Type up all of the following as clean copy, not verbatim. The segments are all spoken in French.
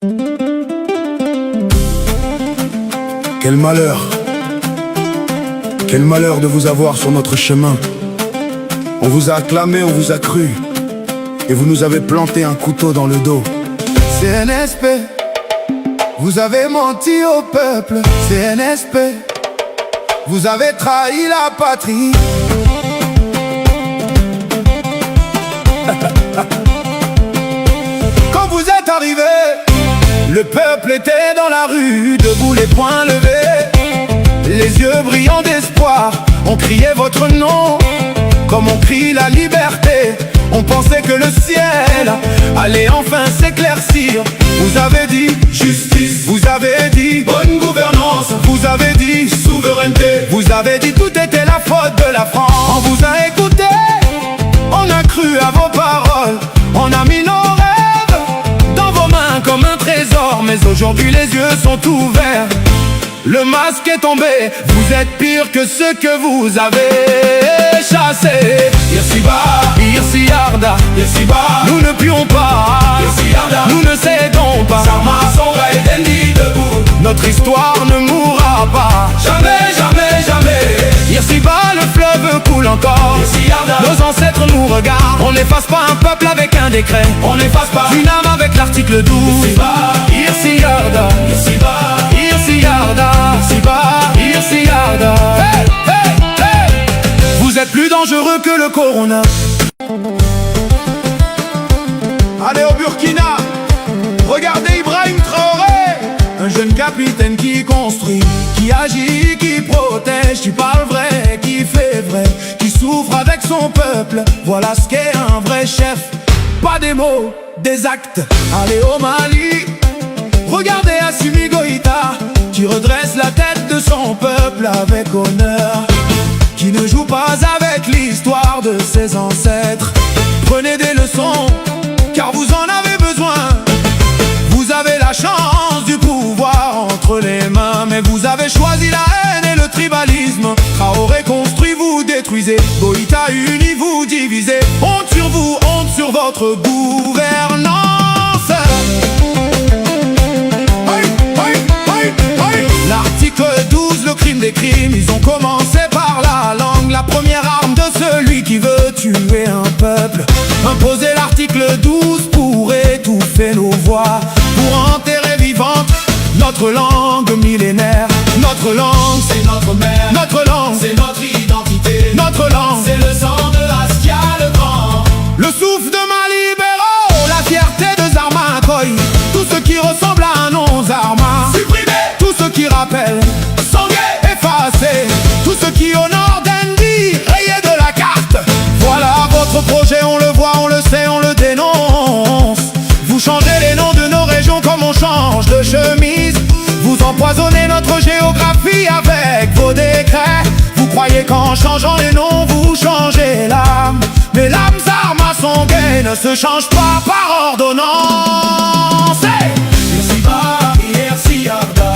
Quel malheur! Quel malheur de vous avoir sur notre chemin. On vous a acclamé, on vous a cru, et vous nous avez planté un couteau dans le dos. CNSP, vous avez menti au peuple. CNSP, vous avez trahi la patrie. Quand vous êtes arrivé, le peuple était dans la rue, debout les poings levés, les yeux brillants d'espoir. On criait votre nom, comme on crie la liberté. On pensait que le ciel allait enfin s'éclaircir. Vous avez dit justice, vous avez dit bonne gouvernance, vous avez dit souveraineté, vous avez dit tout était la faute de la France. On vous a écouté, on a cru à vos paroles, on a mis nos rêves dans vos mains comme un trésor. Mais aujourd'hui les yeux sont ouverts, le masque est tombé, vous êtes pire que ceux que vous avez chassés. Irsi Yarda, nous ne puons pas, nous ne cédons pas. Notre histoire ne mourra pas. Jamais, jamais, jamais. Irsiba, le fleuve coule encore. Nos ancêtres nous regardent. On n'efface pas un peuple avec un décret. On n'efface pas une âme avec l'article 12. Irsi Yarda, Irsi Yarda, Irsi Yarda. Hey, hey, hey. Vous êtes plus dangereux que le corona. Allez au Burkina, regardez Ibrahim Traoré, un jeune capitaine qui construit, qui agit, qui protège, qui parle vrai, qui fait vrai, qui souffre avec son peuple. Voilà ce qu'est un vrai chef. Pas des mots, des actes. Allez au Mali, regardez Assimi Goïta, qui redresse la tête de son peuple avec honneur, qui ne joue pas avec l'histoire de ses ancêtres. Prenez des leçons, car vous en avez besoin. Vous avez la chance du pouvoir entre les mains, mais vous avez choisi la haine et le tribalisme. Traoré construit, vous détruisez. Goïta uni, vous divisez. Honte sur vous, honte sur votre gouvernance. L'article 12, le crime des crimes. Ils ont commencé par la langue, la première arme de celui qui veut tuer un peuple. Imposer l'article 12 pour étouffer nos voix, pour enterrer vivante notre langue millénaire. Notre langue, c'est notre mère. Notre langue, c'est notre identité. Notre langue, c'est le sang de Askia le Grand. Le souffle de ma libéraux, la fierté de Zarma Koy. Tout ce qui ressemble à un nom Zarma supprimé. Tout ce qui rappelle Sangué effacé. Tout ce qui honore Dendi rayé de la carte. Voilà votre projet, on le voit, on le sait, on le dénonce. Vous changez les noms de nos régions comme on change de chemise. Vous empoisonnez notre géographie avec vos décrets. Vous croyez qu'en changeant les noms vous changez l'âme, mais l'âme Zarma Sangué ne se change pas par ordonnance. Irsi Yarda,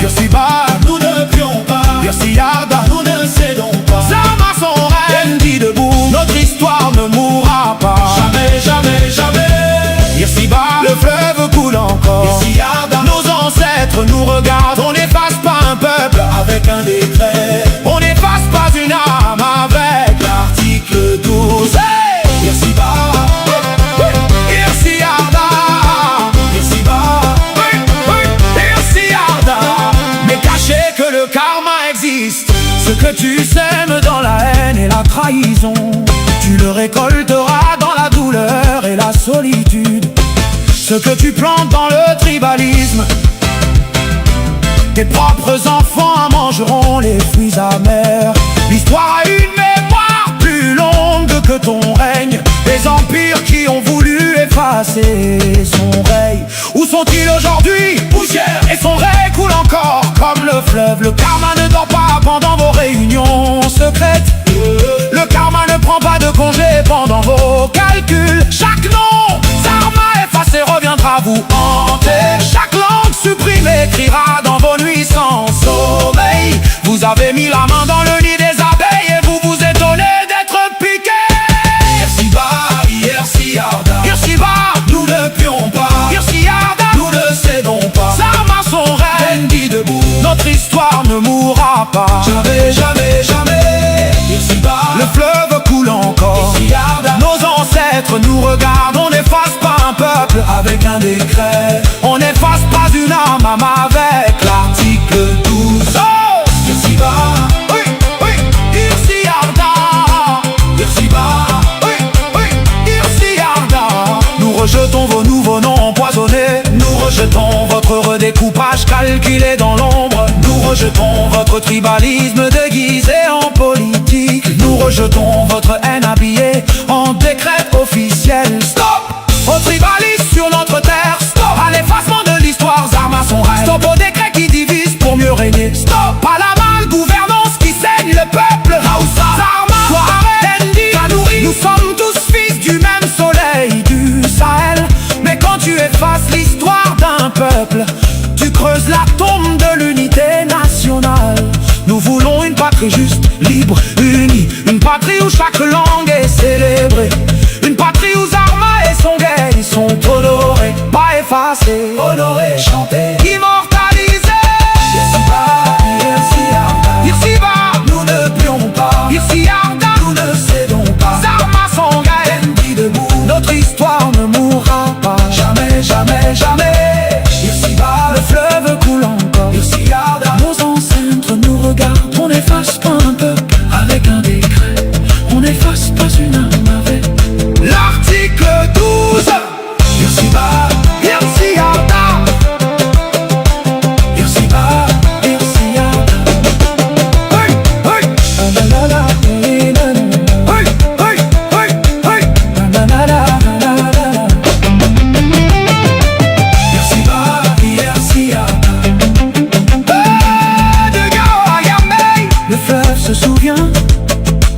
nous ne plions pas. Irsi Yarda, nous ne cédons pas. Zarma son rêve, Dendi debout, notre histoire ne mourra pas. Jamais, jamais, jamais. Irsiba, le fleuve coule encore. Irsi Yarda, nos ancêtres nous regardent. On n'efface pas un peuple avec un décret. On n'efface pas une âme avec l'article 12. Hey, Irsiba, Irsi Yarda, Irsiba, Irsi Yarda. Mais cachez que le karma existe. Ce que tu sèmes dans la haine et la trahison, tu le récolteras dans la douleur et la solitude. Ce que tu plantes dans le tribalisme, tes propres enfants en mangeront les fruits amers. L'histoire a une mémoire plus longue que ton règne. Les empires qui ont voulu effacer son règne, où sont-ils aujourd'hui? Poussière. Et son règne coule encore comme le fleuve. Le karma ne dort pas pendant vos réunions secrètes. Le karma ne prend pas de congé pendant vos calculs. Chaque nom Zarma effacé reviendra vous hanter. Chaque langue supprimée criera dans vos nuits sans sommeil. Vous avez mis la main dans le nid des abeilles et vous vous étonnez d'être piqué. Irsi Yarda, nous ne plions pas. Irsi Yarda, nous ne cédons pas. pas. Jamais, jamais, jamais. Le fleuve coule encore. Nos ancêtres nous regardent. On n'efface pas un peuple avec un décret. On n'efface pas une âme avec l'article 12. Oh! Irsiba, oui, oui, Irsiarda. Irsiba, oui, oui, Irsiarda. Nous rejetons vos nouveaux noms empoisonnés. Nous rejetons votre redécoupage calculé dans l'ombre. Nous rejetons votre tribalisme déguisé en politique. Nous rejetons votre haine habillée en décret officiel. Stop au tribalisme sur notre terre. Stop à l'effacement de l'histoire, Zarma son rêve. Stop au décret qui divise pour mieux régner. Stop à la malgouvernance qui saigne le peuple. Haoussa, Zarma, Touareg, Tendi, Kanouri. Nous sommes tous fils du même soleil du Sahel. Mais quand tu effaces l'histoire d'un peuple, tu creuses la tombe de l'unité nationale. Nous voulons une patrie juste, libre, unie. Une patrie où chaque langue est célébrée. Une patrie où Zarma et son guet sont honorés. Pas effacés, honorés, chantés, immortalisés. Irsiba, Irsiarda. Irsiba, nous ne plions pas. Irsiarda, nous ne cédons pas. Zarma son guet, Tendi debout. notre histoire ne mourra pas. Jamais, jamais, jamais. Irsiba, le fleuve coule encore. Irsiarda. Nos ancêtres nous regardent. On n'efface pas un peuple avec un décret. On n'efface pas une âme avec l'article 12. Irsiba, Irsiarda. Irsiba, Irsiarda. Hey, hey. La la la, hey, hey, hey, hey. La la la, la la la. Irsiba, Irsiarda. De Gao à Yamey, le fleuve se souvient.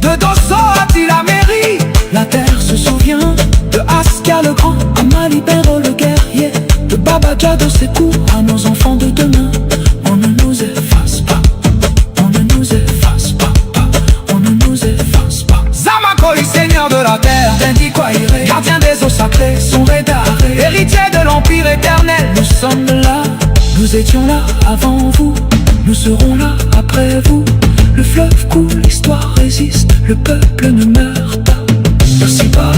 De Dosso à Tilameri, la terre se souvient. De Askia le grand à Malibero le guerrier. De Babadja de Sékou à nos enfants de demain. On ne nous efface pas. On ne nous efface pas. On ne nous efface pas. Zamakoi, seigneur de la terre. Tendi Kwaïré, Gardien des eaux sacrées, son rédaré. Héritier de l'empire éternel. Nous sommes là, nous étions là avant vous. Nous serons là après vous. Le fleuve coule, l'histoire résiste. Le peuple ne meurt pas. Irsiba.